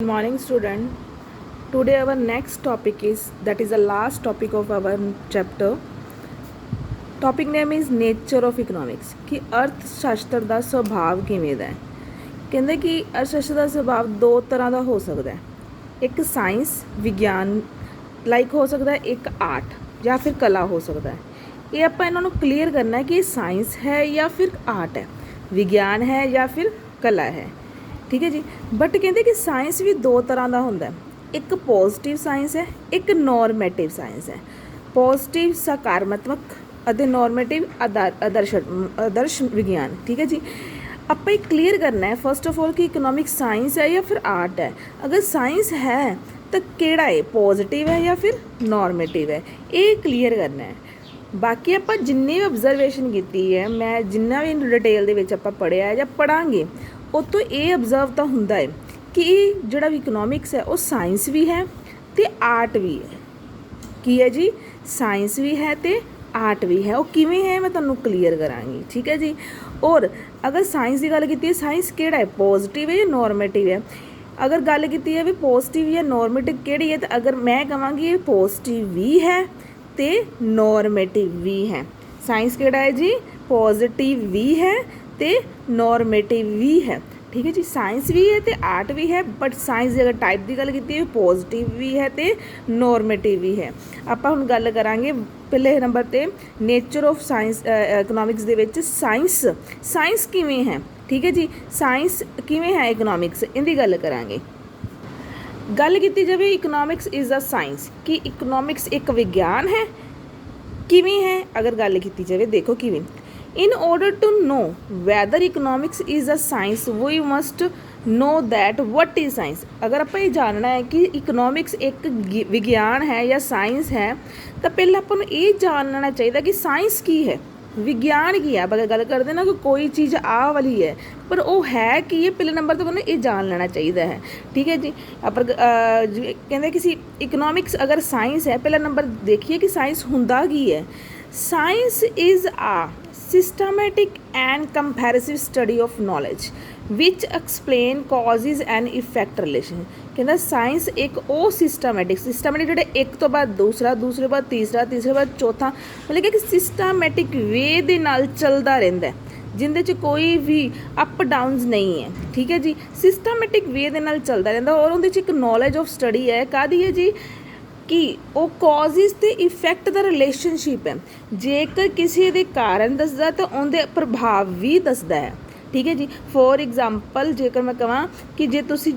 Good morning, student. Today our next topic is that is the last topic of our chapter. Topic name is nature of economics. कि अर्थ शास्त्र ਦਾ ਸੁਭਾਅ ਕਿਵੇਂ ਦਾ ਹੈ। ਕਹਿੰਦੇ ਕਿ अर्थ शास्त्र ਦਾ ਸੁਭਾਅ ਦੋ ਤਰ੍ਹਾਂ ਦਾ ਹੋ ਸਕਦਾ ਹੈ। ਇੱਕ ਸਾਇੰਸ ਵਿਗਿਆਨ ਲਾਈਕ ਹੋ ਸਕਦਾ ਹੈ, ਇੱਕ ਆਰਟ ਜਾਂ ਫਿਰ ਕਲਾ ਹੋ ਸਕਦਾ ਹੈ। ਇਹ ਆਪਾਂ ਇਹਨਾਂ ਨੂੰ ਕਲੀਅਰ ਕਰਨਾ ਹੈ ਕਿ ਇਹ ਸਾਇੰਸ ਹੈ ਜਾਂ ਫਿਰ ਆਰਟ ਹੈ, ਵਿਗਿਆਨ ਹੈ ਜਾਂ ਫਿਰ ਕਲਾ ਹੈ। ठीक है जी। बट कहते कि साइंस भी दो तरह का होंगे, एक पॉजिटिव साइंस है, एक नॉर्मेटिव साइंस है। पॉजिटिव सकारात्मक और नॉर्मेटिव आदर्श विज्ञान। ठीक है जी। आप एक क्लीयर करना है फर्स्ट ऑफ ऑल कि इकोनॉमिक साइंस है या फिर आर्ट है। अगर साइंस है तो केड़ा है, पॉजिटिव है या फिर नॉर्मेटिव है, ये क्लीयर करना है। बाकी आप जिन्नी भी ऑब्जरवेशन की है, मैं जिन्ना भी डिटेल के आप पढ़िया या पढ़ांगे उतों ये ऑबजर्व तो होंदा है कि जोड़ा इकोनॉमिक्स है वो साइंस भी है तो आर्ट भी है। की है जी, साइंस भी है तो आर्ट भी है। वो किवें है मैं तुहानूं क्लीयर करांगी। ठीक है जी। और अगर साइंस की गल कीती, साइंस केड़ा है, पॉजिटिव है या नॉर्मेटिव है। अगर गल कीती है भी पॉजिटिव या नॉर्मेटिव केड़ी है, तो अगर मैं कहांगी पॉजिटिव भी है तो नॉर्मेटिव भी है। साइंस केड़ा है जी, पॉजिटिव भी है तो नॉर्मेटिव भी है। ठीक है जी। साइंस भी है तो आर्ट भी है, बट साइंस की अगर टाइप की गल की पॉजिटिव भी है तो नॉर्मेटिव भी है। आप हम गल करांगे पहले नंबर पर nature of science economics they which science किवें है। ठीक है जी। साइंस किवें है इकोनॉमिक्स, इनकी गल करांगे। गल की जाए इकोनॉमिक्स इज़ अ साइंस, कि इकोनॉमिक्स एक विज्ञान है। किवें है अगर गल की जाए, देखो किवें। In order to know whether economics is a science, we must know that what is science। अगर आप ये जानना है कि इकोनॉमिक्स एक विज्ञान है या साइंस है, तो पहले अपन ये जानना चाहिए कि साइंस की है, विज्ञान की है। अगर गल करते ना कि कोई चीज़ आ वाली है पर वो है कि ये पहले नंबर तो मैंने ये जान लेना चाहिए है। ठीक है जी। आप कहते किसी इकोनॉमिक्स अगर साइंस है, पहला नंबर देखिए कि साइंस हुंदा की है। Science is a systematic and comparative study of knowledge which explain causes and effect relation। कहता साइंस एक वो सिस्टमैटिक जोड़े एक तो बाद दूसरा, दूसरे बाद तीसरा, तीसरे बाद चौथा, मतलब कि सिस्टमैटिक वे दे नाल चलता रहता है, जिंदे च कोई भी अप डाउनस नहीं है। ठीक है जी। सिस्टमैटिक वे दे नाल चलता रहता और उहदे च एक नॉलेज ऑफ स्टडी है। काहदी है जी, कि वो कॉजिज तो इफैक्ट का रिलेशनशिप है। जेकर किसी के कारण दसदा तो उनके प्रभाव भी दसदा है। ठीक है जी। फॉर एग्जाम्पल जेकर मैं कहां कि जे तुसी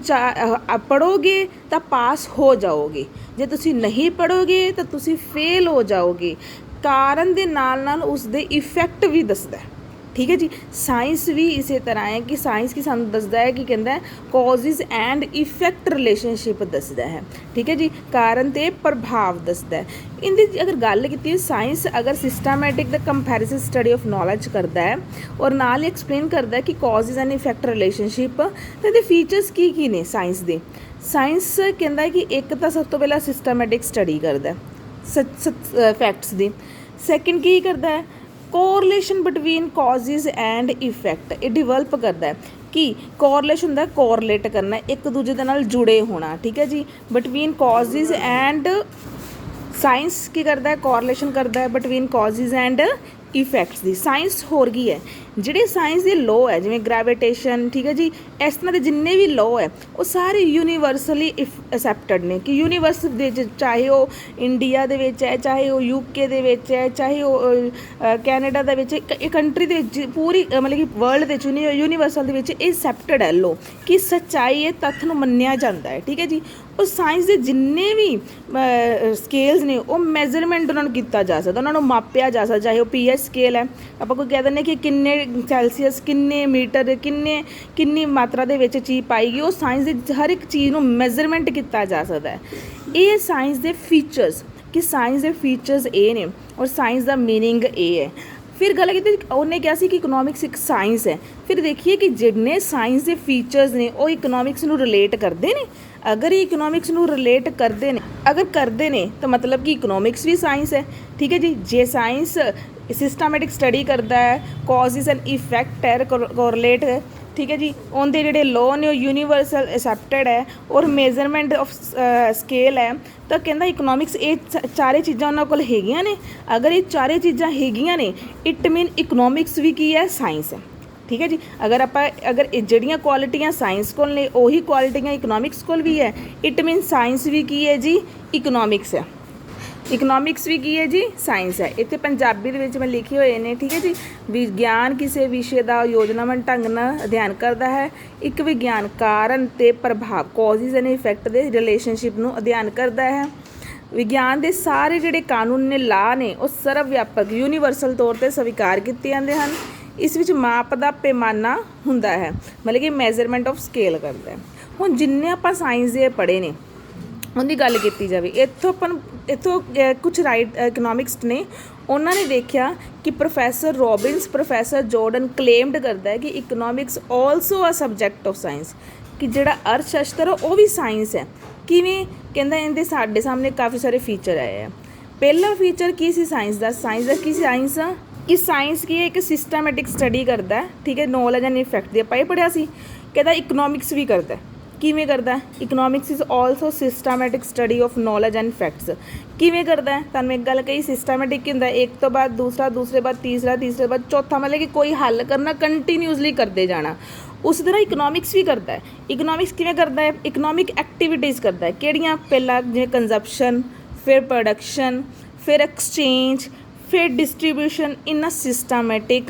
पढ़ोगे तो पास हो जाओगे, जे तुसी नहीं पढ़ोगे तो तुसी फेल हो जाओगे। कारण दे नाल नाल उसदे इफैक्ट भी दसदा है। ठीक है जी। साइंस भी इसी तरह है कि साइंस की सानू दसदा है कि कहता है कॉजिज एंड इफैक्ट रिलेशनशिप दसदा है। ठीक है जी। कारण ते प्रभाव दसदा है। इनकी अगर गल की साइंस अगर systematic the comparison study of knowledge करता है और नाल एक्सप्लेन करता है कि कॉजिज एंड इफैक्ट रिलेशनशिप, तो ये फीचर्स की ने साइंस के। साइंस कहता है कि एक तो सब तो पहला सिस्टमैटिक स्टडी करता है फैक्ट्स की। सैकेंड की करता है correlation between causes and effect, ये डिवेलप करता है कि कोरिलेशन होंदा कोरिलेट करना, एक दूजे दे नाल जुड़े होना। ठीक है जी। बिटवीन कॉजिज एंड साइंस की करता है, कोरिलेशन करता है between causes and effects the. Science होर की है जिहड़े साइंस के लॉ है, जिवें ग्रैविटेशन, ठीक है जी, इस तरह के जिन्ने भी लॉ है वो सारे यूनीवर्सली एक्सैप्टड ने, कि यूनीवर्स दे चाहे वो इंडिया दे विच है, चाहे वो यूके दे विच है, चाहे वो कैनेडा दे विच, कंट्री दे विच, पूरी मतलब कि वर्ल्ड दे विच यूनीवर्सल दे विच एक्सैप्टड है लॉ, कि सच्चाई है, तत्थ नूं मन्निया जांदा है। ठीक है जी। और साइंस के जिन्ने भी स्केल्स ने वो मैजरमेंट उन्होंने किया जा सकता, उन्होंने मापिया जा सकता। चाहे वो पीएच स्केल है, आप कोई कह दें कि किन्ने सैल्सीयस, किन्ने मीटर, किन्नी मात्रा दे विच चीज़ पाएगी, वो साइंस के हर एक चीज़ नूं मैजरमेंट किया जा सकता है। ये साइंस के फीचर्स, कि साइंस के फीचर्स ये ने और साइंस का मीनिंग ये है। फिर गल की उन्हें क्या सी कि इकोनॉमिक्स एक साइंस है। फिर देखिए कि जिन्ने साइंस के फीचर्स ने वो इकोनॉमिक्स नूं रिलेट करते हैं। अगर ये इकोनॉमिक्स नूं रिलेट करते हैं, अगर करते हैं तो मतलब कि इकोनॉमिक्स भी साइंस है। ठीक है जी। जे साइंस सिस्टमैटिक स्टडी करता है, कॉजिज एंड इफैक्ट है, कोरिलेट ठीक है जी। उनके ਜਿਹੜੇ ਲੋ ਨੇ ਉਹ ਯੂਨੀਵਰਸਲ ਐਕਸੈਪਟਡ ਹੈ ਔਰ ਮੇਜ਼ਰਮੈਂਟ ਆਫ ਸਕੇਲ ਹੈ। ਤਾਂ ਕਹਿੰਦਾ ਇਕਨੋਮਿਕਸ ਇਹ ਚਾਰੇ ਚੀਜ਼ਾਂ ਉਹਨਾਂ ਕੋਲ ਹੈਗੀਆਂ ਨੇ। ਅਗਰ ਇਹ ਚਾਰੇ ਚੀਜ਼ਾਂ ਹੈਗੀਆਂ ਨੇ ਇਟ ਮੀਨ ਇਕਨੋਮਿਕਸ ਵੀ ਕੀ ਹੈ, ਸਾਇੰਸ ਹੈ। ठीक है जी। अगर जड़ियाँ क्वालिटियाँ साइंस को ने उही क्वालिटियाँ इकनॉमिक्स को भी है। इट मीन साइंस भी की है जी, इकनॉमिक्स है। इकनॉमिक्स भी की है जी, साइंस है। इतने पंजाबी दे विच मैं लिखे हुए ने, ठीक है जी। विज्ञान किसी विषय का योजनाबद्ध ढंग नाल अध्ययन करता है। एक विज्ञान कारण ते प्रभाव कॉजेज एंड इफैक्ट के रिलेशनशिप नूं अध्ययन करता है। विज्ञान के सारे जिहड़े कानून ने ला ने वो सर्वव्यापक यूनीवर्सल तौर पर स्वीकार किए जाते हैं। इस विच माप का पैमाना हुंदा है, मतलब कि मेजरमेंट ऑफ स्केल करता है। हुण जिन्ने आपां साइंस दे पढ़े ने उनकी गल की जाए इत्थों कुछ राइट इकनॉमिक्स ने उन्होंने देखा कि professor Robins, professor Jordan claimed करता है कि economics also a subject of science, कि जिहड़ा अर्थशास्त्र है वो भी साइंस है। किवें कहंदा इहदे साडे सामने काफ़ी सारे फीचर आए हैं। पहला फीचर की सी साइंस का की साइंस कि साइंस की एक सिस्टमैटिक स्टडी करता है, ठीक है। नॉलेज एंड इफैक्ट दी आपां पढ़िया सी। कहता इकनॉमिक्स भी करता है। किवें करता है? Economics is also systematic study of knowledge and facts. किवें करता है? तुहानूं एक गल कही, सिस्टमैटिक की हुंदा एक तो बाद दूसरा, दूसरे बाद तीसरा, तीसरे बाद चौथा, मतलब कि कोई हल करना कंटीन्यूसली करते जाना। उस तरह इकनॉमिक्स भी करता है। इकनॉमिक्स किवें करता है? इकनॉमिक एक्टिविटीज़ करता है। किहड़ियां? पहला जिवें कंजप्शन, फिर प्रोडक्शन, फिर एक्सचेंज, फिर distribution in a systematic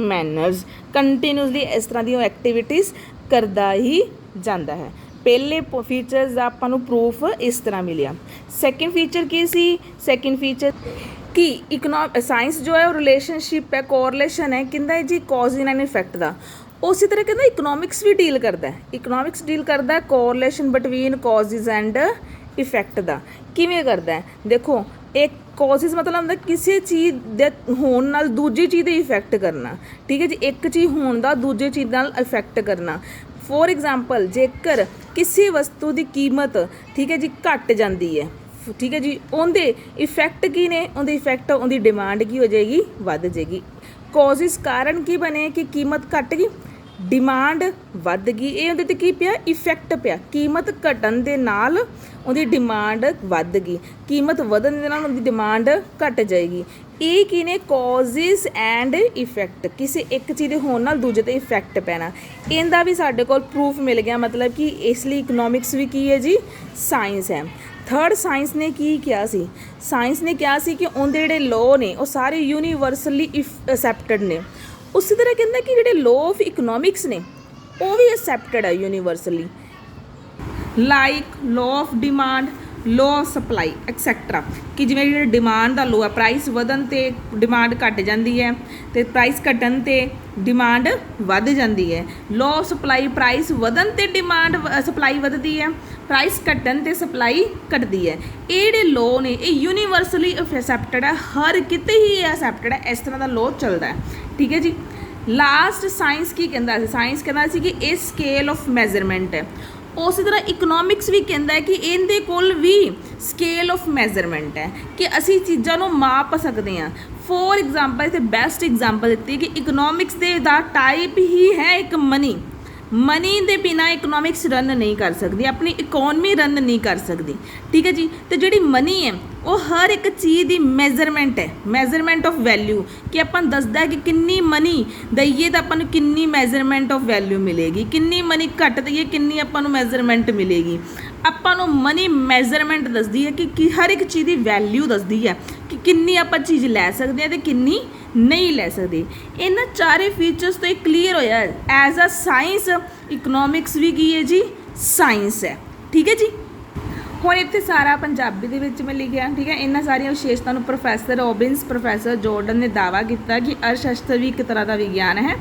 manners. Continuously इस तरह दी एक्टिविटीज़ करता ही जाता है। पहले फीचर्स का आपां नूं प्रूफ इस तरह मिलिया। सैकेंड फीचर की सी? सैकेंड फीचर कि साइंस जो है रिलेशनशिप है, कोरिलेशन है किंदा जी कॉज एंड इफैक्ट का। उसी तरह कहता इकनॉमिक्स भी डील करता है। इकनॉमिक्स डील करता है correlation between causes and effect का। किवें करता है? देखो, एक कॉजेज मतलब होंदा किसी चीज़ दे होण नाल दूजी चीज़ दे इफैक्ट करना, ठीक है जी। एक चीज़ होण दा दूजी चीज़ नाल इफैक्ट करना। फॉर एग्जाम्पल जेकर किसी वस्तु की कीमत, ठीक है जी, घट जाती है, ठीक है जी, उनके इफैक्ट की ने? उनके इफैक्ट उनकी डिमांड की हो जाएगी, वध जाएगी। कॉजेज कारण की बने कि कीमत घट गई, डिमांड वध गई। ये उहदे ते की पिया? इफैक्ट पिया। कीमत घटन दे नाल उहदी डिमांड वध गई, कीमत वधन दे नाल उहदी डिमांड घट जाएगी। ये की ने? Causes and effect. किसी एक चीज़ के होने नाल दूजे ते इफैक्ट पैना। इनका भी साडे कोल प्रूफ मिल गया, मतलब कि इसलिए इकनॉमिक्स भी की है जी, साइंस है। थर्ड साइंस ने की किया सी? साइंस ने क्या सी कि उनके जिहड़े लॉ ने वो सारे यूनीवर्सली एक्सैप्टड ने। उसी तरह कहता कि जिहड़े लॉ ऑफ इकनॉमिक्स ने वो भी एक्सैप्टड है universally, like law of demand, law of supply etcetera. कि जिवें डिमांड का लॉ है, प्राइस वधन ते डिमांड घट जाती है, तो प्राइस घटन ते डिमांड वध जाती है। लॉ ऑफ सप्लाई, प्राइस वधन ते डिमांड सप्लाई वधदी है, प्राइस घटन ते सप्लाई घटदी है। ये जिहड़े लॉ ने ये यूनीवर्सली एक्सैप्टड है, हर किते ही एक्सैप्टड है। इस तरह का लॉ चलता है, ठीक है जी। लास्ट साइंस की कहता है? साइंस कहता सी कि ये स्केल ऑफ मैजरमेंट है। उस तरह इकनॉमिक्स भी कहता है कि इनके कोल भी स्केल ऑफ मैजरमेंट है कि असी चीज़ों को माप सकते हैं। फॉर एग्जाम्पल इतने बेस्ट एग्जाम्पल दी कि इकनॉमिक्स का टाइप ही है एक मनी। मनी के बिना इकनॉमिक्स रन नहीं कर सकती, अपनी इकोनमी रन नहीं कर सकती, ठीक है जी। तो जी मनी है वो हर एक चीज़ की मेजरमेंट है, मेजरमेंट ऑफ वैल्यू, कि अपन दसदा है कि किन्नी मनी दईए तो अपन किन्नी मेजरमेंट ऑफ वैल्यू मिलेगी, किन्नी मनी घट दईए किन्नी अपन मेजरमेंट मिलेगी। अपन मनी मेजरमेंट दसदी है कि हर एक चीज़ की वैल्यू दसदी है कि किन्नी आप चीज़ लै सकते हैं तो किन्नी नहीं लै सकते। इन्ह चारे फीचर्स तो क्लीयर होया एज अ साइंस इकनॉमिक्स भी की है जी, साइंस है, ठीक है जी। हुण इत्थे सारा पंजाबी दे विच मैं लिखिया, ठीक है। इन्हां सारियां विशेषतावां नूं प्रोफैसर रॉबिन्स, प्रोफैसर जॉर्डन ने दावा किया कि अर्थशास्त्र भी एक तरह का विज्ञान है।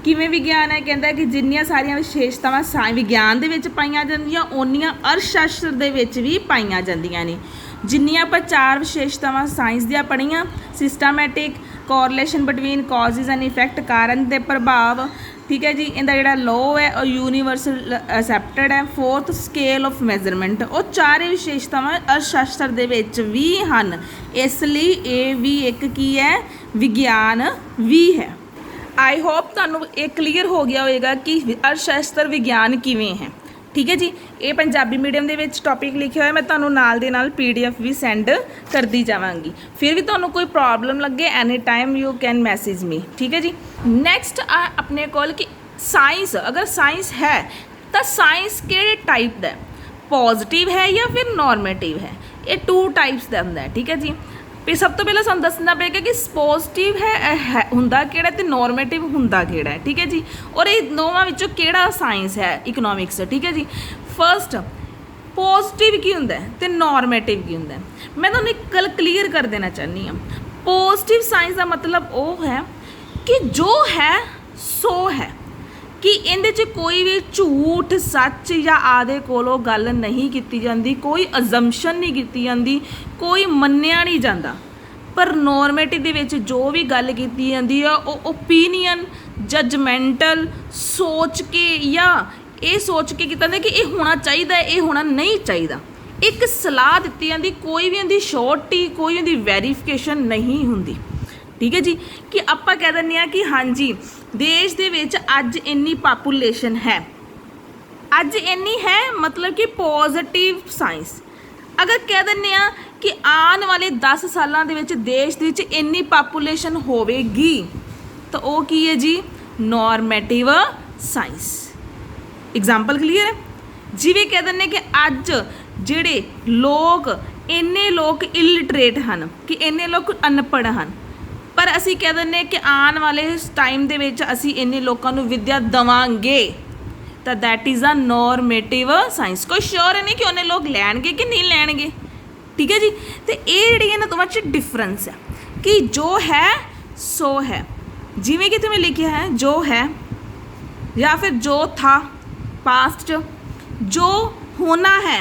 किवें विज्ञान है? कहता है कि जिन्नियां सारियां विशेषतावां विज्ञान दे विच पाईयां जांदियां उन्नियां अर्थशास्त्र दे विच भी पाईयां जांदियां ने। जिन्नियां आपां चार विशेषतावां साइंस दियां पढ़ियां, systematic, correlation between causes and effect, कारण ते प्रभाव, ठीक है जी। इनका जिहड़ा लॉ है और यूनीवर्सल एक्सैप्टड है। फोर्थ स्केल ऑफ मैजरमेंट, वो चारे विशेषतावां अर्थशास्त्र दे विच भी हन, इसलिए ये भी एक की है, विज्ञान भी है। आई होप ਤੁਹਾਨੂੰ ਇਹ ਕਲੀਅਰ ਹੋ ਗਿਆ ਹੋਵੇਗਾ ਕਿ ਅਰਥ ਸ਼ਾਸਤਰ ਵਿਗਿਆਨ ਕਿਵੇਂ ਹੈ। ਠੀਕ ਹੈ ਜੀ, ਇਹ ਪੰਜਾਬੀ ਮੀਡੀਅਮ ਦੇ ਵਿੱਚ ਟੌਪਿਕ ਲਿਖਿਆ ਹੋਇਆ, ਮੈਂ ਤੁਹਾਨੂੰ ਨਾਲ ਦੇ ਨਾਲ PDF ਵੀ ਸੈਂਡ ਕਰਦੀ ਜਾਵਾਂਗੀ। ਫਿਰ ਵੀ ਤੁਹਾਨੂੰ ਕੋਈ ਪ੍ਰੋਬਲਮ ਲੱਗੇ any time you can message me. ਠੀਕ ਹੈ ਜੀ, ਨੈਕਸਟ ਆ ਆਪਣੇ ਕੋਲ ਕਿ ਸਾਇੰਸ, ਅਗਰ ਸਾਇੰਸ ਹੈ ਤਾਂ ਸਾਇੰਸ ਕਿਹੜੇ ਟਾਈਪ ਦਾ, ਪੋਜ਼ਿਟਿਵ ਹੈ ਜਾਂ ਫਿਰ ਨੋਰਮੇਟਿਵ ਹੈ। ਇਹ 2 ਟਾਈਪਸ ਦਾ ਹੁੰਦਾ ਹੈ। ਠੀਕ ਹੈ ਜੀ, ਫਿਰ ਸਭ ਤੋਂ ਪਹਿਲਾਂ ਸਾਨੂੰ ਦੱਸਣਾ ਪਏਗਾ ਕਿ ਪੋਜ਼ਿਟਿਵ ਹੈ ਹੁੰਦਾ ਕਿਹੜਾ ਤੇ ਨੋਰਮੇਟਿਵ ਹੁੰਦਾ ਕਿਹੜਾ ਹੈ। ਠੀਕ ਹੈ ਜੀ, ਔਰ ਇਹ ਦੋਵਾਂ ਵਿੱਚੋਂ ਕਿਹੜਾ ਸਾਇੰਸ ਹੈ ਇਕਨੋਮਿਕਸ। ਠੀਕ ਹੈ ਜੀ, ਫਸਟ ਪੋਜ਼ਿਟਿਵ ਕੀ ਹੁੰਦਾ ਤੇ ਨੋਰਮੇਟਿਵ ਕੀ ਹੁੰਦਾ। ਮੈਂ ਤੁਹਾਨੂੰ ਇੱਕ ਗੱਲ ਕਲੀਅਰ ਕਰ ਦੇਣਾ ਚਾਹੁੰਦੀ ਹਾਂ। ਪੋਜ਼ਿਟਿਵ ਸਾਇੰਸ ਦਾ ਮਤਲਬ ਉਹ ਹੈ ਕਿ ਜੋ ਹੈ ਸੋ ਹੈ, ਕਿ ਇਹਦੇ 'ਚ ਕੋਈ ਵੀ ਝੂਠ ਸੱਚ ਜਾਂ ਆਦੇ ਕੋਲੋਂ ਗੱਲ ਨਹੀਂ ਕੀਤੀ ਜਾਂਦੀ, ਕੋਈ ਅਜ਼ੰਪਸ਼ਨ ਨਹੀਂ ਕੀਤੀ ਜਾਂਦੀ, ਕੋਈ ਮੰਨਿਆ ਨਹੀਂ ਜਾਂਦਾ। ਪਰ ਨੋਰਮੇਟਿਵ ਦੇ ਵਿੱਚ ਜੋ ਵੀ ਗੱਲ ਕੀਤੀ ਜਾਂਦੀ ਆ ਉਹ ਓਪੀਨੀਅਨ, ਜਜਮੈਂਟਲ ਸੋਚ ਕੇ ਜਾਂ ਇਹ ਸੋਚ ਕੇ ਕੀਤਾ ਜਾਂਦਾ ਕਿ ਇਹ ਹੋਣਾ ਚਾਹੀਦਾ, ਇਹ ਹੋਣਾ ਨਹੀਂ ਚਾਹੀਦਾ। ਇੱਕ ਸਲਾਹ ਦਿੱਤੀ ਜਾਂਦੀ, ਕੋਈ ਵੀ ਇਹਦੀ ਸ਼ੋਰਟੀ, ਕੋਈ ਇਹਦੀ ਵੈਰੀਫਿਕੇਸ਼ਨ ਨਹੀਂ ਹੁੰਦੀ। ਠੀਕ ਹੈ ਜੀ, ਕਿ ਆਪਾਂ ਕਹਿ ਦਿੰਦੇ ਹਾਂ ਕਿ ਹਾਂਜੀ ਦੇਸ਼ ਦੇ ਵਿੱਚ ਅੱਜ ਇੰਨੀ ਪਾਪੂਲੇਸ਼ਨ ਹੈ, ਅੱਜ ਇੰਨੀ ਹੈ, ਮਤਲਬ ਕਿ ਪੋਜ਼ਿਟਿਵ ਸਾਇੰਸ। ਅਗਰ ਕਹਿ ਦਿੰਦੇ ਹਾਂ ਕਿ ਆਉਣ ਵਾਲੇ 10 ਸਾਲਾਂ ਦੇ ਵਿੱਚ ਦੇਸ਼ ਦੇ ਵਿੱਚ ਇੰਨੀ ਪਾਪੂਲੇਸ਼ਨ ਹੋਵੇਗੀ ਤਾਂ ਉਹ ਕੀ ਹੈ ਜੀ, ਨੋਰਮੇਟਿਵ ਸਾਇੰਸ। ਐਗਜ਼ਾਮਪਲ ਕਲੀਅਰ ਹੈ। ਜਿਵੇਂ ਕਹਿ ਦਿੰਦੇ ਕਿ ਅੱਜ ਜਿਹੜੇ ਲੋਕ, ਇੰਨੇ ਲੋਕ ਇਲਿਟਰੇਟ ਹਨ, ਕਿ ਇੰਨੇ ਲੋਕ ਅਨਪੜ੍ਹ ਹਨ, ਪਰ ਅਸੀਂ ਕਹਿ ਦਿੰਦੇ ਕਿ ਆਉਣ ਵਾਲੇ ਟਾਈਮ ਦੇ ਵਿੱਚ ਅਸੀਂ ਇੰਨੇ ਲੋਕਾਂ ਨੂੰ ਵਿੱਦਿਆ ਦੇਵਾਂਗੇ, ਤਾਂ ਦੈਟ ਇਜ਼ ਅ ਨੋਰਮੇਟਿਵ ਸਾਇੰਸ। ਕੋਈ ਸ਼ੋਰ ਨਹੀਂ ਕਿ ਉਹਨੇ ਲੋਕ ਲੈਣਗੇ ਕਿ ਨਹੀਂ ਲੈਣਗੇ। ਠੀਕ ਹੈ ਜੀ, ਤੇ ਇਹ ਜਿਹੜੀ ਇਹਨਾਂ ਦੋਵਾਂ 'ਚ ਡਿਫਰੈਂਸ ਹੈ ਕਿ ਜੋ ਹੈ ਸੋ ਹੈ। ਜਿਵੇਂ ਕਿ तुम्हें ਲਿਖਿਆ ਹੈ ਜੋ ਹੈ, ਜਾਂ ਫਿਰ ਜੋ ਥਾ पास्ट 'ਚ, जो होना है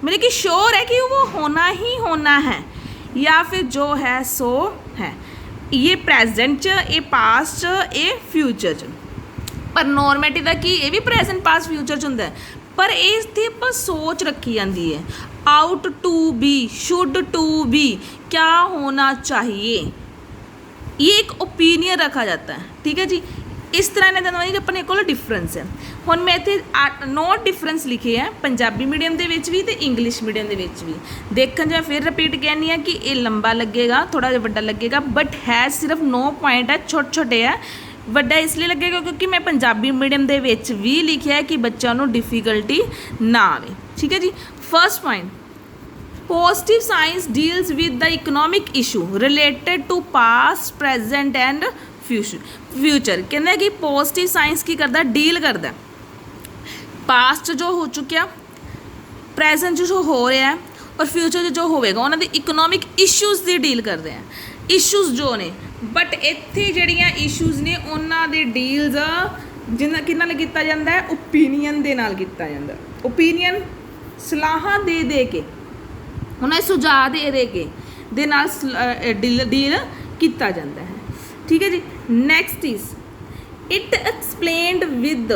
मेरे कि श्योर है कि वो होना ही होना है, या फिर जो है सो है। ये प्रेजेंट 'ਚ, ਇਹ पास्ट 'ਚ, ਇਹ फ्यूचर 'ਚ। ਪਰ ਨੋਰਮੇਟਿਵ ਦਾ ਕੀ, ਇਹ ਵੀ ਪ੍ਰੈਜ਼ੈਂਟ ਪਾਸਟ ਫਿਊਚਰ 'ਚ ਹੁੰਦਾ ਹੈ, ਪਰ ਇਸ ਦੀ ਆਪਾਂ ਸੋਚ ਰੱਖੀ ਜਾਂਦੀ ਹੈ। Out to be, should to be, क्या होना चाहिए, ये एक ओपीनियन रखा जाता है। ठीक है जी, इस तरह ਇਹਨਾਂ ਦੋਵਾਂ ਦੀ ਆਪਣੇ ਕੋਲ ਡਿਫਰੈਂਸ ਹੈ। ਹੁਣ ਮੈਂ ਇੱਥੇ 9 ਡਿਫਰੈਂਸ ਲਿਖੇ ਹੈ, ਪੰਜਾਬੀ ਮੀਡੀਅਮ ਦੇ ਵਿੱਚ ਵੀ ਤੇ ਇੰਗਲਿਸ਼ ਮੀਡੀਅਮ ਦੇ ਵਿੱਚ ਵੀ। ਦੇਖਣ 'ਚ ਮੈਂ ਫਿਰ ਰਿਪੀਟ ਕਹਿੰਦੀ ਹਾਂ ਕਿ ਇਹ ਲੰਬਾ ਲੱਗੇਗਾ, ਥੋੜ੍ਹਾ ਜਿਹਾ ਵੱਡਾ ਲੱਗੇਗਾ, ਬਟ ਹੈ ਸਿਰਫ 9 ਪੁਆਇੰਟ ਹੈ, ਛੋਟੇ ਛੋਟੇ ਹੈ। ਵੱਡਾ ਇਸ ਲਈ ਲੱਗੇਗਾ ਕਿਉਂਕਿ ਮੈਂ ਪੰਜਾਬੀ ਮੀਡੀਅਮ ਦੇ ਵਿੱਚ ਵੀ ਲਿਖਿਆ ਹੈ ਕਿ ਬੱਚਿਆਂ ਨੂੰ ਡਿਫੀਕਲਟੀ ਨਾ ਆਵੇ। ਠੀਕ ਹੈ ਜੀ, first point, positive science deals with the economic issue related to past, present and future. ਕਹਿੰਦਾ ਕਿ ਪੋਜ਼ਿਟਿਵ ਸਾਇੰਸ ਕੀ ਕਰਦਾ, ਡੀਲ ਕਰਦਾ ਪਾਸਟ ਜੋ ਹੋ ਚੁੱਕਿਆ, ਪ੍ਰੈਜ਼ੈਂਟ ਜੋ ਹੋ ਰਿਹਾ ਔਰ ਫਿਊਚਰ ਜੋ ਹੋਵੇਗਾ, ਉਹਨਾਂ ਦੇ ਇਕਨੋਮਿਕ ਇਸ਼ੂਜ਼ ਦੀ ਡੀਲ ਕਰਦੇ ਆ, ਇਸ਼ੂਜ਼ ਜੋ ਨੇ। ਬਟ ਇੱਥੇ ਜਿਹੜੀਆਂ ਇਸ਼ੂਜ਼ ਨੇ ਉਹਨਾਂ ਦੇ ਡੀਲਸ ਕਿਹਨਾਂ ਨਾਲ ਕੀਤਾ ਜਾਂਦਾ ਹੈ, ਓਪੀਨੀਅਨ ਦੇ ਨਾਲ ਕੀਤਾ ਜਾਂਦਾ। ਓਪੀਨੀਅਨ ਸਲਾਹਾਂ ਦੇ ਕੇ, ਉਹਨਾਂ ਦੇ ਸੁਝਾਅ ਦੇ ਕੇ ਦੇ ਨਾਲ ਡੀਲ ਕੀਤਾ ਜਾਂਦਾ ਹੈ। ਠੀਕ ਹੈ ਜੀ, next is it explained with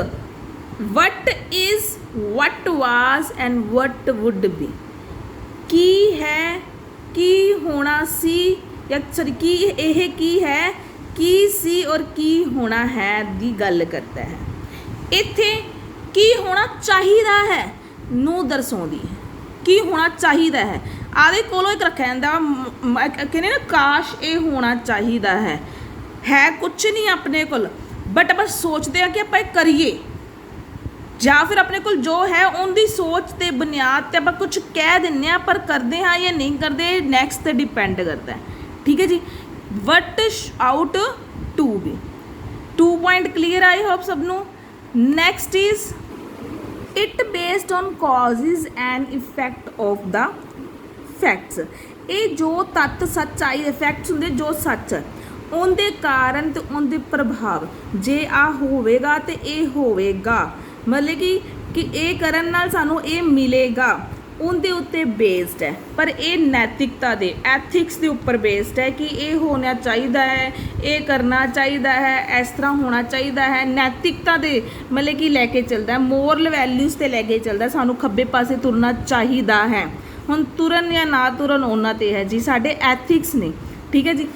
what is, what was and what would be. ਕੀ ਹੈ, ਕੀ ਹੋਣਾ ਸੀ, ਜਾਂ ਸੌਰੀ ਕੀ ਇਹ ਕੀ ਹੈ, ਕੀ ਸੀ ਔਰ ਕੀ ਹੋਣਾ ਹੈ ਦੀ ਗੱਲ ਕਰਦਾ ਹੈ। ਇੱਥੇ ਕੀ ਹੋਣਾ ਚਾਹੀਦਾ ਹੈ ਨੂੰ ਦਰਸਾਉਂਦੀ ਹੈ, ਕੀ ਹੋਣਾ ਚਾਹੀਦਾ ਹੈ। ਆਦੇ ਕੋਲੋਂ ਇੱਕ ਰੱਖਿਆ ਜਾਂਦਾ, ਕਹਿੰਦੇ ਨਾ ਕਾਸ਼ ਇਹ ਹੋਣਾ ਚਾਹੀਦਾ ਹੈ ਕੁਛ ਨਹੀਂ ਆਪਣੇ ਕੋਲ, ਬਟ ਆਪਾਂ ਸੋਚਦੇ ਹਾਂ ਕਿ ਆਪਾਂ ਇਹ ਕਰੀਏ, ਜਾਂ ਫਿਰ ਆਪਣੇ ਕੋਲ ਜੋ ਹੈ ਉਹਦੀ ਸੋਚ ਤੇ ਬੁਨਿਆਦ ਤੇ ਆਪਾਂ ਕੁਝ ਕਹਿ ਦਿੰਦੇ ਹਾਂ, ਪਰ ਕਰਦੇ ਹਾਂ ਜਾਂ ਨਹੀਂ ਕਰਦੇ ਨੈਕਸਟ ਤੇ ਡਿਪੈਂਡ ਕਰਦਾ ਹੈ। ਠੀਕ ਹੈ ਜੀ, what ought to be. 2 point clear, I hope ਸਭ ਨੂੰ। Next is it based on causes and effect of the facts. ਇਹ ਜੋ ਤੱਤ ਸੱਚਾਈ ਇਫੈਕਟਸ ਹੁੰਦੇ, ਜੋ ਸੱਚ ਉਹਦੇ ਕਾਰਨ ਤੇ ਉਹਦੇ ਪ੍ਰਭਾਵ, ਜੇ ਆ ਹੋਵੇਗਾ ਤੇ ਇਹ ਹੋਵੇਗਾ, ਮਤਲਬ ਕਿ ਇਹ ਕਰਨ ਨਾਲ ਸਾਨੂੰ ਇਹ ਮਿਲੇਗਾ, ਉਹਦੇ ਉੱਤੇ ਬੇਸਡ ਹੈ। ਪਰ ਇਹ ਨੈਤਿਕਤਾ ਦੇ, ਐਥਿਕਸ ਦੇ ਉੱਪਰ ਬੇਸਡ ਹੈ ਕਿ ਇਹ ਹੋਣਾ ਚਾਹੀਦਾ ਹੈ, ਇਹ ਕਰਨਾ ਚਾਹੀਦਾ ਹੈ, ਇਸ ਤਰ੍ਹਾਂ ਹੋਣਾ ਚਾਹੀਦਾ ਹੈ। ਨੈਤਿਕਤਾ ਦੇ ਮਤਲਬ ਕਿ ਲੈ ਕੇ ਚੱਲਦਾ, ਮੋਰਲ ਵੈਲਿਊਜ਼ 'ਤੇ ਲੈ ਕੇ ਚੱਲਦਾ, ਸਾਨੂੰ ਖੱਬੇ ਪਾਸੇ ਤੁਰਨਾ ਚਾਹੀਦਾ ਹੈ। ਹੁਣ ਤੁਰਨ ਜਾਂ ਨਾ ਤੁਰਨ ਉਹਨਾਂ 'ਤੇ ਹੈ ਜੀ, ਸਾਡੇ ਐਥਿਕਸ ਨੇ। ਠੀਕ ਹੈ ਜੀ,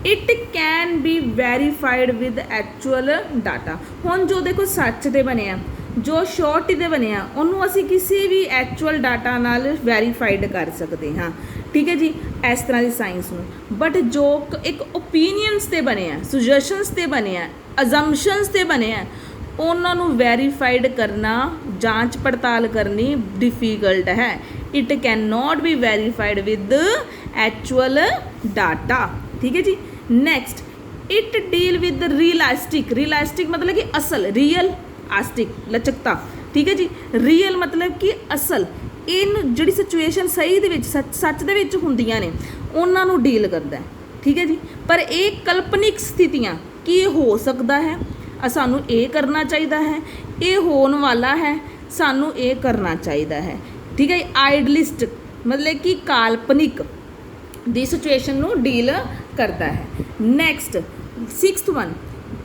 it can be verified with actual data. ਹੁਣ ਜੋ ਦੇਖੋ ਸੱਚ ਦੇ ਬਣਿਆ, ਜੋ ਸ਼ੋਰਟੀ ਦੇ ਬਣਿਆ, ਉਹਨੂੰ ਅਸੀਂ ਕਿਸੇ ਵੀ ਐਕਚੁਅਲ ਡਾਟਾ ਨਾਲ ਵੈਰੀਫਾਈਡ ਕਰ ਸਕਦੇ ਹਾਂ, ਠੀਕ ਹੈ ਜੀ, ਇਸ ਤਰ੍ਹਾਂ ਦੀ ਸਾਇੰਸ ਨੂੰ। ਬਟ ਜੋ ਇੱਕ ਓਪੀਨੀਅਨਸ 'ਤੇ ਬਣਿਆ, ਸੁਜੈਸ਼ਨਸ 'ਤੇ ਬਣਿਆ, ਅਜ਼ੰਪਸ਼ਨਸ 'ਤੇ ਬਣਿਆ, ਉਹਨਾਂ ਨੂੰ ਵੈਰੀਫਾਈਡ ਕਰਨਾ, ਜਾਂਚ ਪੜਤਾਲ ਕਰਨੀ ਡਿਫੀਕਲਟ ਹੈ। It can note be verified with actual data, ਠੀਕ ਹੈ ਜੀ। Next, it deal with realistic. Realistic ਮਤਲਬ ਕਿ ਅਸਲ, ਰੀਅਲ ਆਸਟਿਕ ਲਚਕਤਾ, ਠੀਕ ਹੈ ਜੀ। ਰੀਅਲ ਮਤਲਬ ਕਿ ਅਸਲ, ਇਹਨੂੰ ਜਿਹੜੀ ਸਿਚੁਏਸ਼ਨ ਸਹੀ ਦੇ ਵਿੱਚ ਸੱਚ ਦੇ ਵਿੱਚ ਹੁੰਦੀਆਂ ਨੇ ਉਹਨਾਂ ਨੂੰ ਡੀਲ ਕਰਦਾ, ਠੀਕ ਹੈ ਜੀ। ਪਰ ਇਹ ਕਾਲਪਨਿਕ ਸਥਿਤੀਆਂ ਕਿ ਇਹ ਹੋ ਸਕਦਾ ਹੈ, ਸਾਨੂੰ ਇਹ ਕਰਨਾ ਚਾਹੀਦਾ ਹੈ, ਇਹ ਹੋਣ ਵਾਲਾ ਹੈ, ਸਾਨੂੰ ਇਹ ਕਰਨਾ ਚਾਹੀਦਾ ਹੈ, ਠੀਕ ਹੈ। ਆਈਡਲਿਸਟ ਮਤਲਬ ਕਿ ਕਾਲਪਨਿਕ ਦੀ ਸਿਚੁਏਸ਼ਨ ਨੂੰ ਡੀਲ ਕਰਦਾ ਹੈ। Next 6th one,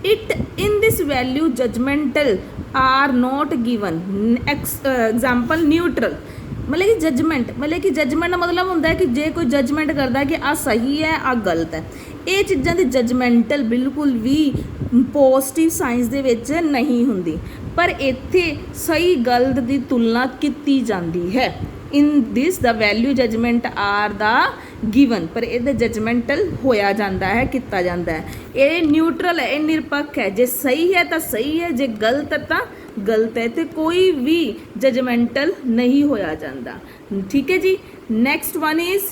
it in this value judgemental R note given. Example neutral ਮਤਲਬ ਕਿ ਜਜਮੈਂਟ, ਮਤਲਬ ਕਿ ਜਜਮੈਂਟ ਦਾ ਮਤਲਬ ਹੁੰਦਾ ਹੈ ਕਿ ਜੇ ਕੋਈ ਜਜਮੈਂਟ ਕਰਦਾ ਕਿ ਆਹ ਸਹੀ ਹੈ, ਆਹ ਗਲਤ ਹੈ, ਇਹ ਚੀਜ਼ਾਂ ਦੀ ਜਜਮੈਂਟਲ ਬਿਲਕੁਲ ਵੀ ਪੋਜ਼ਿਟਿਵ ਸਾਇੰਸ ਦੇ ਵਿੱਚ ਨਹੀਂ ਹੁੰਦੀ। ਪਰ ਇੱਥੇ ਸਹੀ ਗਲਤ ਦੀ ਤੁਲਨਾ ਕੀਤੀ ਜਾਂਦੀ ਹੈ। ਇਨ ਦਿਸ ਦਾ ਵੈਲਿਊ ਜਜਮੈਂਟ ਆਰ ਦਾ ਗਿਵਨ, ਪਰ ਇਹਦਾ ਜਜਮੈਂਟਲ ਹੋਇਆ ਜਾਂਦਾ ਹੈ, ਕੀਤਾ ਜਾਂਦਾ ਹੈ। ਇਹ ਨਿਊਟਰਲ ਹੈ, ਇਹ ਨਿਰਪੱਖ ਹੈ। ਜੇ ਸਹੀ ਹੈ ਤਾਂ ਸਹੀ ਹੈ, ਜੇ ਗਲਤ ਹੈ ਤਾਂ ਗਲਤ ਹੈ, ਤੇ ਕੋਈ ਵੀ ਜਜਮੈਂਟਲ ਨਹੀਂ ਹੋਇਆ ਜਾਂਦਾ, ਠੀਕ ਹੈ ਜੀ। Next one is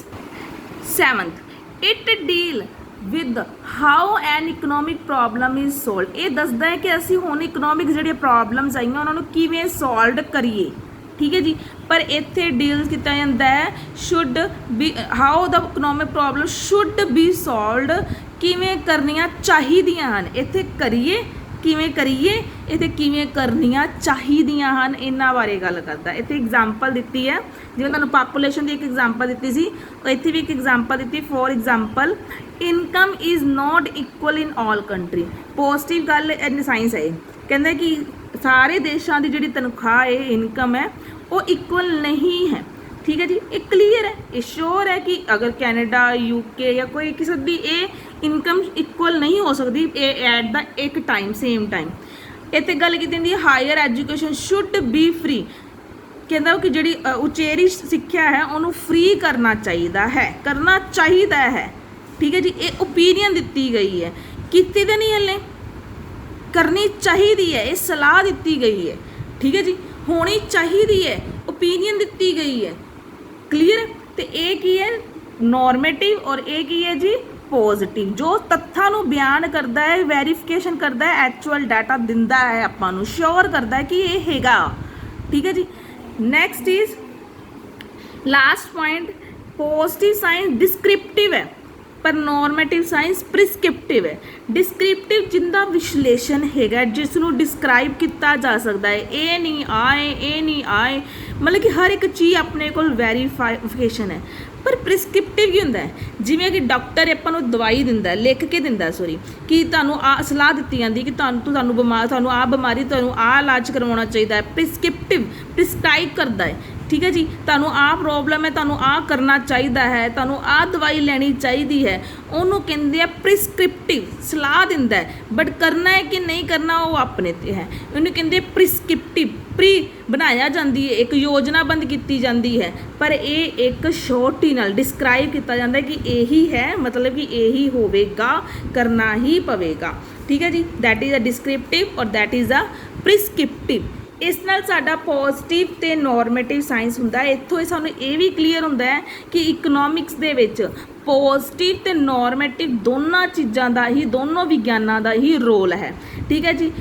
7th, it deal with how N economic problem is solved. ਇਹ ਦੱਸਦਾ ਹੈ ਕਿ ਅਸੀਂ ਹੁਣ ਇਕਨੋਮਿਕ ਜਿਹੜੀਆਂ ਪ੍ਰੋਬਲਮਸ ਆਈਆਂ ਉਹਨਾਂ ਨੂੰ ਕਿਵੇਂ ਸੋਲਵ ਕਰੀਏ, ਠੀਕ ਹੈ ਜੀ। ਪਰ ਇੱਥੇ ਡੀਲ ਕੀਤਾ ਜਾਂਦਾ ਹੈ should be, how the economic problem should be solved, ਕਿਵੇਂ ਕਰਨੀਆਂ ਚਾਹੀਦੀਆਂ ਹਨ। ਇੱਥੇ ਕਰੀਏ, ਕਿਵੇਂ ਕਰੀਏ, ਇੱਥੇ ਕਿਵੇਂ ਕਰਨੀਆਂ ਚਾਹੀਦੀਆਂ ਹਨ, ਇਹਨਾਂ ਬਾਰੇ ਗੱਲ ਕਰਦਾ। ਇੱਥੇ ਐਗਜ਼ਾਮਪਲ ਦਿੱਤੀ ਹੈ, ਜਿਵੇਂ ਤੁਹਾਨੂੰ ਪਾਪੂਲੇਸ਼ਨ ਦੀ ਇੱਕ ਐਗਜ਼ਾਮਪਲ ਦਿੱਤੀ ਸੀ, ਇੱਥੇ ਵੀ ਇੱਕ ਐਗਜ਼ਾਮਪਲ ਦਿੱਤੀ। For example, income is not equal in all country. Positive ਗੱਲ ਇਨ ਸਾਇੰਸ ਹੈ, ਕਹਿੰਦਾ ਕਿ ਸਾਰੇ ਦੇਸ਼ਾਂ ਦੀ ਜਿਹੜੀ ਤਨਖਾਹ ਹੈ, ਇਨਕਮ ਹੈ, ਉਹ ਇਕੁਅਲ ਨਹੀਂ ਹੈ, ਠੀਕ ਹੈ ਜੀ। ਇਹ ਕਲੀਅਰ ਹੈ, ਇਹ ਸ਼ੋਰ ਹੈ ਕਿ ਅਗਰ ਕੈਨੇਡਾ, ਯੂਕੇ ਜਾਂ ਕੋਈ ਕਿਸੇ ਦੀ ਇਹ ਇਨਕਮ ਇਕੁਅਲ ਨਹੀਂ ਹੋ ਸਕਦੀ ਇਹ ਐਟ ਦਾ ਇੱਕ ਟਾਈਮ, ਸੇਮ ਟਾਈਮ। ਇੱਥੇ ਗੱਲ ਕੀਤੀ ਜਾਂਦੀ ਹੈ higher education should be free, ਕਹਿੰਦਾ ਕਿ ਜਿਹੜੀ ਉਚੇਰੀ ਸਿੱਖਿਆ ਹੈ ਉਹਨੂੰ ਫ੍ਰੀ ਕਰਨਾ ਚਾਹੀਦਾ ਹੈ, ਕਰਨਾ ਚਾਹੀਦਾ ਹੈ, ਠੀਕ ਹੈ ਜੀ। ਇਹ ਓਪੀਨੀਅਨ ਦਿੱਤੀ ਗਈ ਹੈ, ਕੀਤੀ ਤਾਂ ਨਹੀਂ ਹਲੇ, ਕਰਨੀ ਚਾਹੀਦੀ ਹੈ, ਇਹ ਸਲਾਹ ਦਿੱਤੀ ਗਈ ਹੈ, ਠੀਕ ਹੈ ਜੀ। ਹੋਣੀ ਚਾਹੀਦੀ ਹੈ, ਓਪੀਨੀਅਨ ਦਿੱਤੀ ਗਈ ਹੈ, ਕਲੀਅਰ। ਤੇ ਇਹ ਕੀ ਹੈ, ਨੋਰਮੇਟਿਵ, ਔਰ ਇਹ ਕੀ ਹੈ ਜੀ, ਪੋਜ਼ਿਟਿਵ, ਜੋ ਤੱਥਾਂ ਨੂੰ ਬਿਆਨ ਕਰਦਾ ਹੈ, ਵੈਰੀਫਿਕੇਸ਼ਨ ਕਰਦਾ ਹੈ, ਐਕਚੁਅਲ ਡਾਟਾ ਦਿੰਦਾ ਹੈ, ਆਪਾਂ ਨੂੰ ਸ਼ੋਰ ਕਰਦਾ ਹੈ ਕਿ ਇਹ ਹੈਗਾ, ਠੀਕ ਹੈ ਜੀ। Next is last point, positive science descriptive ਹੈ, ਪਰ ਨੋਰਮੇਟਿਵ ਸਾਇੰਸ ਪ੍ਰਿਸਕ੍ਰਿਪਟਿਵ ਹੈ। ਡਿਸਕ੍ਰਿਪਟਿਵ ਜਿੰਦਾ ਵਿਸ਼ਲੇਸ਼ਣ ਹੈਗਾ, ਜਿਸ ਨੂੰ ਡਿਸਕ੍ਰਾਈਬ ਕੀਤਾ ਜਾ ਸਕਦਾ ਹੈ, ਇਹ ਨਹੀਂ ਆਏ, ਇਹ ਨਹੀਂ ਆਏ, ਮਤਲਬ ਕਿ ਹਰ ਇੱਕ ਚੀਜ਼ ਆਪਣੇ ਕੋਲ ਵੈਰੀਫਿਕੇਸ਼ਨ ਹੈ। ਪਰ ਪ੍ਰਿਸਕ੍ਰਿਪਟਿਵ ਕੀ ਹੁੰਦਾ ਹੈ, ਜਿਵੇਂ ਕਿ ਡਾਕਟਰ ਆਪਾਂ ਨੂੰ ਦਵਾਈ ਦਿੰਦਾ, ਲਿਖ ਕੇ ਦਿੰਦਾ, ਕਿ ਤੁਹਾਨੂੰ ਆ ਸਲਾਹ ਦਿੱਤੀ ਜਾਂਦੀ ਕਿ ਤੁਹਾਨੂੰ ਆਹ ਬਿਮਾਰੀ, ਤੁਹਾਨੂੰ ਆਹ ਇਲਾਜ ਕਰਵਾਉਣਾ ਚਾਹੀਦਾ ਹੈ। ਪ੍ਰਿਸਕ੍ਰਿਪਟਿਵ ਪ੍ਰਿਸਕ੍ਰਾਈਬ ਕਰਦਾ ਹੈ, ਠੀਕ ਹੈ ਜੀ। ਤੁਹਾਨੂੰ ਆਹ ਪ੍ਰੋਬਲਮ ਹੈ, ਤੁਹਾਨੂੰ ਆਹ ਕਰਨਾ ਚਾਹੀਦਾ ਹੈ, ਤੁਹਾਨੂੰ ਆਹ ਦਵਾਈ ਲੈਣੀ ਚਾਹੀਦੀ ਹੈ, ਉਹਨੂੰ ਕਹਿੰਦੇ ਆ ਪ੍ਰਿਸਕ੍ਰਿਪਟਿਵ, ਸਲਾਹ ਦਿੰਦਾ ਹੈ। ਬਟ ਕਰਨਾ ਹੈ ਕਿ ਨਹੀਂ ਕਰਨਾ ਉਹ ਆਪਣੇ 'ਤੇ ਹੈ, ਉਹਨੂੰ ਕਹਿੰਦੇ ਪ੍ਰਿਸਕ੍ਰਿਪਟਿਵ। ਪ੍ਰੀ ਬਣਾਇਆ ਜਾਂਦੀ ਹੈ, ਇੱਕ ਯੋਜਨਾਬੰਦ ਕੀਤੀ ਜਾਂਦੀ ਹੈ, ਪਰ ਇਹ ਇੱਕ ਸ਼ੋਰਟੀ ਨਾਲ ਡਿਸਕ੍ਰਾਈਬ ਕੀਤਾ ਜਾਂਦਾ ਕਿ ਇਹੀ ਹੈ, ਮਤਲਬ ਕਿ ਇਹੀ ਹੋਵੇਗਾ, ਕਰਨਾ ਹੀ ਪਵੇਗਾ, ਠੀਕ ਹੈ ਜੀ। ਦੈਟ ਇਜ਼ ਅ ਡਿਸਕ੍ਰਿਪਟਿਵ ਔਰ ਦੈਟ ਇਜ਼ ਅ ਪ੍ਰਿਸਕ੍ਰਿਪਟਿਵ। ਇਸ ਨਾਲ ਸਾਡਾ ਪੋਜ਼ਿਟਿਵ ਅਤੇ ਨੋਰਮੇਟਿਵ ਸਾਇੰਸ ਹੁੰਦਾ ਹੈ। ਇੱਥੋਂ ਸਾਨੂੰ ਇਹ ਵੀ ਕਲੀਅਰ ਹੁੰਦਾ ਹੈ ਕਿ ਇਕਨੋਮਿਕਸ ਦੇ ਵਿੱਚ ਪੋਜ਼ਿਟਿਵ ਅਤੇ ਨੋਰਮੇਟਿਵ ਦੋਨਾਂ ਚੀਜ਼ਾਂ ਦਾ ਹੀ, ਦੋਨੋਂ ਵਿਗਿਆਨਾਂ ਦਾ ਹੀ ਰੋਲ ਹੈ, ਠੀਕ ਹੈ ਜੀ।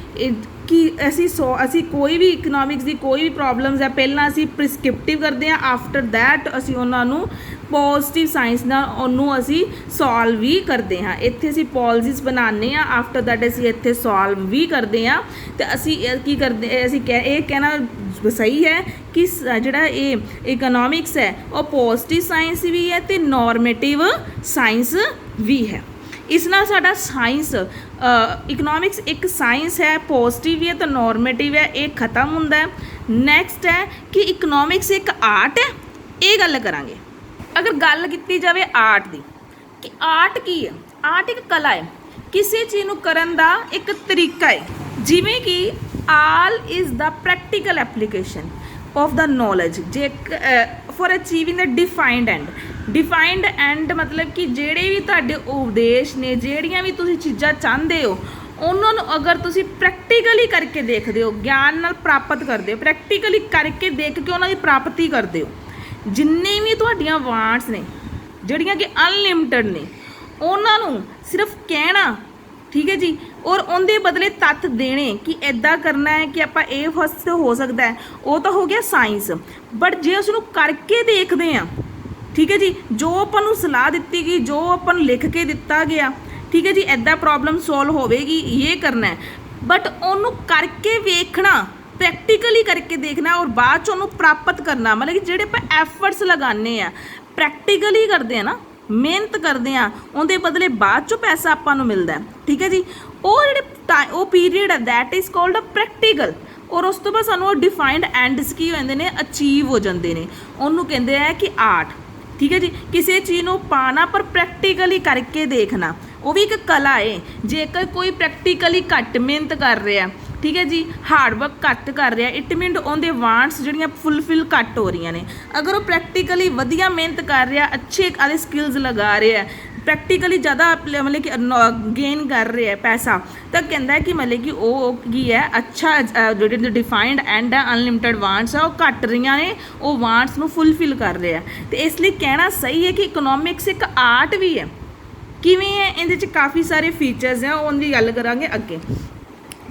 ਕਿ ਅਸੀਂ ਕੋਈ ਵੀ ਇਕਨੋਮਿਕਸ ਦੀ ਕੋਈ ਵੀ ਪ੍ਰੋਬਲਮਸ ਹੈ, ਪਹਿਲਾਂ ਅਸੀਂ ਪ੍ਰਿਸਕ੍ਰਿਪਟਿਵ ਕਰਦੇ ਹਾਂ, ਆਫਟਰ ਦੈਟ ਅਸੀਂ ਉਹਨਾਂ ਨੂੰ ਪੋਜ਼ਿਟਿਵ ਸਾਇੰਸ ਨਾਲ ਉਹਨੂੰ ਅਸੀਂ ਸੋਲਵ ਵੀ ਕਰਦੇ ਹਾਂ। ਇੱਥੇ ਅਸੀਂ ਪੋਲਿਸੀਜ਼ ਬਣਾਉਂਦੇ ਹਾਂ, ਆਫਟਰ ਦੈਟ ਅਸੀਂ ਇੱਥੇ ਸੋਲਵ ਵੀ ਕਰਦੇ ਹਾਂ। ਅਤੇ ਅਸੀਂ ਕੀ ਕਰਦੇ, ਅਸੀਂ ਇਹ ਕਹਿਣਾ ਸਹੀ ਹੈ ਕਿ ਜਿਹੜਾ ਇਹ ਇਕਨੋਮਿਕਸ ਹੈ ਉਹ ਪੋਜ਼ਿਟਿਵ ਸਾਇੰਸ ਵੀ ਹੈ ਅਤੇ ਨੋਰਮੇਟਿਵ ਸਾਇੰਸ ਵੀ ਹੈ। ਇਸ ਨਾਲ ਸਾਡਾ ਸਾਇੰਸ, ਇਕਨੋਮਿਕਸ ਇੱਕ ਸਾਇੰਸ ਹੈ, ਪੋਜ਼ਿਟਿਵ ਵੀ ਹੈ ਤਾਂ ਨੋਰਮੇਟਿਵ ਹੈ, ਇਹ ਖਤਮ ਹੁੰਦਾ ਹੈ। ਨੈਕਸਟ ਹੈ ਕਿ ਇਕਨੋਮਿਕਸ ਇੱਕ ਆਰਟ ਹੈ, ਇਹ ਗੱਲ ਕਰਾਂਗੇ। ਅਗਰ ਗੱਲ ਕੀਤੀ ਜਾਵੇ ਆਰਟ ਦੀ, ਕਿ ਆਰਟ ਕੀ ਹੈ, ਆਰਟ ਇੱਕ ਕਲਾ ਹੈ, ਕਿਸੇ ਚੀਜ਼ ਨੂੰ ਕਰਨ ਦਾ ਇੱਕ ਤਰੀਕਾ ਹੈ। ਜਿਵੇਂ ਕਿ all is the practical application of the knowledge, ਜੇ for achieving the defined and ਮਤਲਬ ਕਿ ਜਿਹੜੇ ਵੀ ਤੁਹਾਡੇ ਉਪਦੇਸ਼ ਨੇ, ਜਿਹੜੀਆਂ ਵੀ ਤੁਸੀਂ ਚੀਜ਼ਾਂ ਚਾਹੁੰਦੇ ਹੋ, ਉਹਨਾਂ ਨੂੰ ਅਗਰ ਤੁਸੀਂ ਪ੍ਰੈਕਟੀਕਲੀ ਕਰਕੇ ਦੇਖਦੇ ਹੋ, ਗਿਆਨ ਨਾਲ ਪ੍ਰਾਪਤ ਕਰਦੇ ਹੋ, ਪ੍ਰੈਕਟੀਕਲੀ ਕਰਕੇ ਦੇਖ ਕੇ ਉਹਨਾਂ ਦੀ ਪ੍ਰਾਪਤੀ ਕਰਦੇ ਹੋ, ਜਿੰਨੇ ਵੀ ਤੁਹਾਡੀਆਂ ਵਾਂਟਸ ਨੇ ਜਿਹੜੀਆਂ ਕਿ ਅਨਲਿਮਿਟਡ ਨੇ, ਉਹਨਾਂ ਨੂੰ ਸਿਰਫ ਕਹਿਣਾ, ਠੀਕ ਹੈ ਜੀ, ਔਰ ਉਹਦੇ ਬਦਲੇ ਤੱਥ ਦੇਣੇ ਕਿ ਇੱਦਾਂ ਕਰਨਾ ਹੈ ਕਿ ਆਪਾਂ ਇਹ ਫਸਟ ਹੋ ਸਕਦਾ ਹੈ, ਉਹ ਤਾਂ ਹੋ ਗਿਆ ਸਾਇੰਸ। ਬਟ ਜੇ ਉਸ ਨੂੰ ਕਰਕੇ ਦੇਖਦੇ ਹਾਂ, ਠੀਕ ਹੈ ਜੀ, ਜੋ ਆਪਾਂ ਨੂੰ ਸਲਾਹ ਦਿੱਤੀ ਗਈ, ਜੋ ਆਪਾਂ ਨੂੰ ਲਿਖ ਕੇ ਦਿੱਤਾ ਗਿਆ, ਠੀਕ ਹੈ ਜੀ, ਇੱਦਾਂ ਪ੍ਰੋਬਲਮ ਸੋਲਵ ਹੋਵੇਗੀ, ਇਹ ਕਰਨਾ ਹੈ, ਬਟ ਉਹਨੂੰ ਕਰਕੇ ਵੇਖਣਾ, ਪ੍ਰੈਕਟੀਕਲੀ ਕਰਕੇ ਦੇਖਣਾ ਔਰ ਬਾਅਦ 'ਚ ਉਹਨੂੰ ਪ੍ਰਾਪਤ ਕਰਨਾ, ਮਤਲਬ ਕਿ ਜਿਹੜੇ ਆਪਾਂ ਐਫਰਟਸ ਲਗਾਉਂਦੇ ਆ, ਪ੍ਰੈਕਟੀਕਲੀ ਕਰਦੇ ਆ ਨਾ, ਮਿਹਨਤ ਕਰਦੇ ਆ, ਉਹਦੇ ਬਦਲੇ ਬਾਅਦ 'ਚੋਂ ਪੈਸਾ ਆਪਾਂ ਨੂੰ ਮਿਲਦਾ, ਠੀਕ ਹੈ ਜੀ, ਉਹ ਜਿਹੜੇ ਉਹ ਪੀਰੀਅਡ ਹੈ that is called a practical. ਔਰ ਉਸ ਤੋਂ ਬਾਅਦ ਸਾਨੂੰ ਉਹ ਡਿਫਾਈਨਡ ਐਂਡਸ ਕੀ ਹੋ ਜਾਂਦੇ ਨੇ, ਅਚੀਵ ਹੋ ਜਾਂਦੇ ਨੇ, ਉਹਨੂੰ ਕਹਿੰਦੇ ਆ ਕਿ ਆਰਟ, ਠੀਕ ਹੈ ਜੀ। ਕਿਸੇ ਚੀਜ਼ ਨੂੰ ਪਾਣਾ ਪਰ ਪ੍ਰੈਕਟੀਕਲੀ ਕਰਕੇ ਦੇਖਣਾ, ਉਹ ਵੀ ਇੱਕ ਕਲਾ ਹੈ। ਜੇਕਰ ਕੋਈ ਪ੍ਰੈਕਟੀਕਲੀ ਘੱਟ ਮਿਹਨਤ ਕਰ ਰਿਹਾ, ਠੀਕ ਹੈ ਜੀ, ਹਾਰਡ ਵਰਕ ਘੱਟ ਕਰ ਰਿਹਾ, ਇਟ ਮੀਨ ਉਹਦੇ ਵਾਂਟਸ ਜਿਹੜੀਆਂ ਫੁੱਲਫਿਲ ਘੱਟ ਹੋ ਰਹੀਆਂ ਨੇ। ਅਗਰ ਉਹ ਪ੍ਰੈਕਟੀਕਲੀ ਵਧੀਆ ਮਿਹਨਤ ਕਰ ਰਿਹਾ, ਅੱਛੇ ਆਦੇ ਸਕਿੱਲਸ ਲਗਾ ਰਿਹਾ, ਪ੍ਰੈਕਟੀਕਲੀ ਜ਼ਿਆਦਾ ਮਤਲਬ ਕਿ ਗੇਨ ਕਰ ਰਿਹਾ ਪੈਸਾ, ਤਾਂ ਕਹਿੰਦਾ ਹੈ ਕਿ ਮਤਲਬ ਕਿ ਉਹ ਕੀ ਹੈ, ਅੱਛਾ ਜਿਹੜੇ ਡਿਫਾਈਨਡ ਐਂਡ ਹੈ, ਅਨਲਿਮਿਟਡ ਵਾਂਟਸ ਆ, ਉਹ ਘੱਟ ਰਹੀਆਂ ਨੇ, ਉਹ ਵਾਂਟਸ ਨੂੰ ਫੁੱਲਫਿਲ ਕਰ ਰਿਹਾ। ਤੇ ਇਸ ਲਈ ਕਹਿਣਾ ਸਹੀ ਹੈ ਕਿ ਇਕਨੋਮਿਕਸ ਇੱਕ ਆਰਟ ਵੀ ਹੈ। ਕਿਵੇਂ ਹੈ, ਇਹਦੇ 'ਚ ਕਾਫੀ ਸਾਰੇ ਫੀਚਰਸ ਆ, ਉਹਦੀ ਗੱਲ ਕਰਾਂਗੇ ਅੱਗੇ,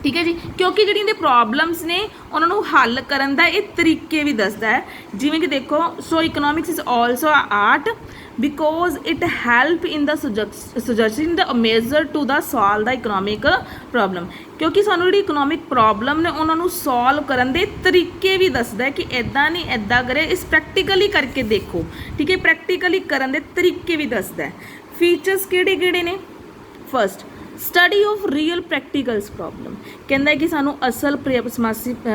ਠੀਕ ਹੈ ਜੀ। ਕਿਉਂਕਿ ਜਿਹੜੀਆਂ ਦੇ ਪ੍ਰੋਬਲਮਸ ਨੇ ਉਹਨਾਂ ਨੂੰ ਹੱਲ ਕਰਨ ਦਾ ਇਹ ਤਰੀਕੇ ਵੀ ਦੱਸਦਾ ਹੈ। ਜਿਵੇਂ ਕਿ ਦੇਖੋ, so economics is also art because it help in the suggesting the measure to the solve the economic problem. ਕਿਉਂਕਿ ਸਾਨੂੰ ਜਿਹੜੀ ਇਕਨੋਮਿਕ ਪ੍ਰੋਬਲਮ ਨੇ ਉਹਨਾਂ ਨੂੰ ਸੋਲਵ ਕਰਨ ਦੇ ਤਰੀਕੇ ਵੀ ਦੱਸਦਾ ਹੈ ਕਿ ਇੱਦਾਂ ਨਹੀਂ ਇੱਦਾਂ ਕਰੇ, ਇਸ ਪ੍ਰੈਕਟੀਕਲੀ ਕਰਕੇ ਦੇਖੋ, ਠੀਕ ਹੈ, ਪ੍ਰੈਕਟੀਕਲੀ ਕਰਨ ਦੇ ਤਰੀਕੇ ਵੀ ਦੱਸਦਾ ਹੈ। ਫੀਚਰਸ ਕਿਹੜੇ ਕਿਹੜੇ ਨੇ? First, study of real practicals problem, ਕਹਿੰਦਾ ਕਿ ਸਾਨੂੰ ਅਸਲ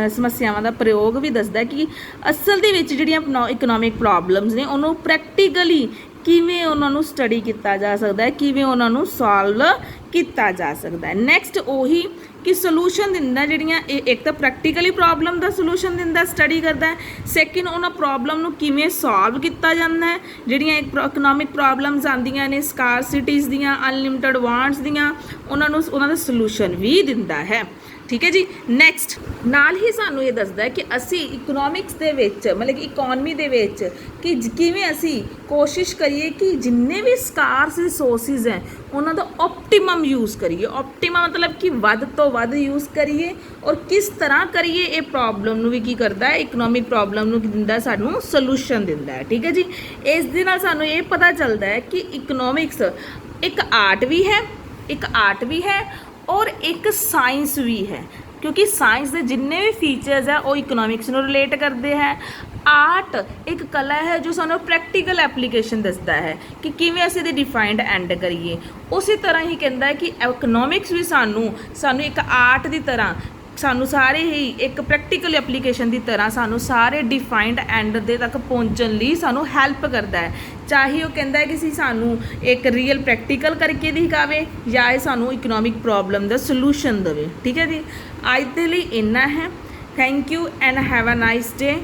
ਸਮੱਸਿਆਵਾਂ ਦਾ ਪ੍ਰਯੋਗ ਵੀ ਦੱਸਦਾ ਕਿ ਅਸਲ ਦੇ ਵਿੱਚ ਜਿਹੜੀਆਂ ਇਕਨੋਮਿਕ ਪ੍ਰੋਬਲਮਸ ਨੇ ਉਹਨੂੰ ਪ੍ਰੈਕਟੀਕਲੀ ਕਿਵੇਂ ਉਹਨਾਂ ਨੂੰ ਸਟੱਡੀ ਕੀਤਾ ਜਾ ਸਕਦਾ ਹੈ, ਕਿਵੇਂ ਉਹਨਾਂ ਨੂੰ ਸੋਲਵ ਕੀਤਾ ਜਾ ਸਕਦਾ ਹੈ। ਨੈਕਸਟ ਉਹੀ ਕਿ ਸੋਲੂਸ਼ਨ ਦਿੰਦਾ, ਜਿਹੜੀਆਂ ਇੱਕ ਤਾਂ ਪ੍ਰੈਕਟੀਕਲੀ ਪ੍ਰੋਬਲਮ ਦਾ ਸੋਲੂਸ਼ਨ ਦਿੰਦਾ, ਸਟੱਡੀ ਕਰਦਾ ਹੈ। ਸੈਕਿੰਡ, ਉਹਨਾਂ ਪ੍ਰੋਬਲਮ ਨੂੰ ਕਿਵੇਂ ਸੋਲਵ ਕੀਤਾ ਜਾਂਦਾ ਹੈ, ਜਿਹੜੀਆਂ ਇਕਨੋਮਿਕ ਪ੍ਰੋਬਲਮਸ ਆਉਂਦੀਆਂ ਨੇ, ਸਕਾਰਸਿਟੀਜ਼ ਦੀਆਂ, ਅਨਲਿਮਿਟਡ ਵਾਂਟਸ ਦੀਆਂ, ਉਹਨਾਂ ਦਾ ਸੋਲੂਸ਼ਨ ਵੀ ਦਿੰਦਾ ਹੈ, ਠੀਕ ਹੈ ਜੀ। ਨੈਕਸਟ, ਨਾਲ ਹੀ ਸਾਨੂੰ ਇਹ ਦੱਸਦਾ ਹੈ ਕਿ ਅਸੀਂ ਇਕਨੋਮਿਕਸ ਦੇ ਵਿੱਚ ਮਤਲਬ ਕਿ ਇਕੋਨਮੀ ਦੇ ਵਿੱਚ ਕਿ ਕਿਵੇਂ ਅਸੀਂ ਕੋਸ਼ਿਸ਼ ਕਰੀਏ ਕਿ ਜਿੰਨੇ ਵੀ ਸਕਾਰਸ ਰਿਸੋਰਸਿਸ ਹੈ ਉਹਨਾਂ ਦਾ ਆਪਟੀਮਮ ਯੂਜ਼ ਕਰੀਏ। ਆਪਟੀਮਮ ਮਤਲਬ ਕਿ ਵੱਧ ਤੋਂ ਵੱਧ ਯੂਜ਼ ਕਰੀਏ, ਔਰ ਕਿਸ ਤਰ੍ਹਾਂ ਕਰੀਏ, ਇਹ ਪ੍ਰੋਬਲਮ ਨੂੰ ਵੀ ਕੀ ਕਰਦਾ ਹੈ, ਇਕਨੋਮਿਕ ਪ੍ਰੋਬਲਮ ਨੂੰ ਕੀ ਦਿੰਦਾ, ਸਾਨੂੰ ਸੋਲੂਸ਼ਨ ਦਿੰਦਾ ਹੈ, ਠੀਕ ਹੈ ਜੀ। ਇਸ ਦੇ ਨਾਲ ਸਾਨੂੰ ਇਹ ਪਤਾ ਚੱਲਦਾ ਹੈ ਕਿ ਇਕਨੋਮਿਕਸ ਇੱਕ ਆਰਟ ਵੀ ਹੈ ਔਰ ਇੱਕ ਸਾਇੰਸ ਵੀ ਹੈ, ਕਿਉਂਕਿ ਸਾਇੰਸ ਦੇ ਜਿੰਨੇ ਵੀ ਫੀਚਰਸ ਹੈ ਉਹ ਇਕਨੋਮਿਕਸ ਨੂੰ ਰਿਲੇਟ ਕਰਦੇ ਹੈ। ਆਰਟ ਇੱਕ ਕਲਾ ਹੈ ਜੋ ਸਾਨੂੰ ਪ੍ਰੈਕਟੀਕਲ ਐਪਲੀਕੇਸ਼ਨ ਦੱਸਦਾ ਹੈ ਕਿ ਕਿਵੇਂ ਅਸੀਂ ਇਹਦੇ ਡਿਫਾਈਨਡ ਐਂਡ ਕਰੀਏ। ਉਸੇ ਤਰ੍ਹਾਂ ਹੀ ਕਹਿੰਦਾ ਹੈ ਕਿ ਇਕਨੋਮਿਕਸ ਵੀ ਸਾਨੂੰ ਇੱਕ ਆਰਟ ਦੀ ਤਰ੍ਹਾਂ, ਸਾਨੂੰ ਸਾਰੇ ਹੀ ਇੱਕ ਪ੍ਰੈਕਟੀਕਲ ਐਪਲੀਕੇਸ਼ਨ ਦੀ ਤਰ੍ਹਾਂ ਸਾਨੂੰ ਸਾਰੇ ਡਿਫਾਈਨਡ ਐਂਡ ਦੇ ਤੱਕ ਪਹੁੰਚਣ ਲਈ ਸਾਨੂੰ ਹੈਲਪ ਕਰਦਾ ਹੈ। ਚਾਹੇ ਉਹ ਕਹਿੰਦਾ ਹੈ ਕਿ ਸਾਨੂੰ ਇੱਕ ਰੀਅਲ ਪ੍ਰੈਕਟੀਕਲ ਕਰਕੇ ਦਿਖਾਵੇ ਜਾਂ ਇਹ ਸਾਨੂੰ ਇਕਨੋਮਿਕ ਪ੍ਰੋਬਲਮ ਦਾ ਸੋਲੂਸ਼ਨ ਦੇਵੇ, ਠੀਕ ਹੈ ਜੀ। ਅੱਜ ਦੇ ਲਈ ਇੰਨਾ ਹੈ। Thank you and have a nice day.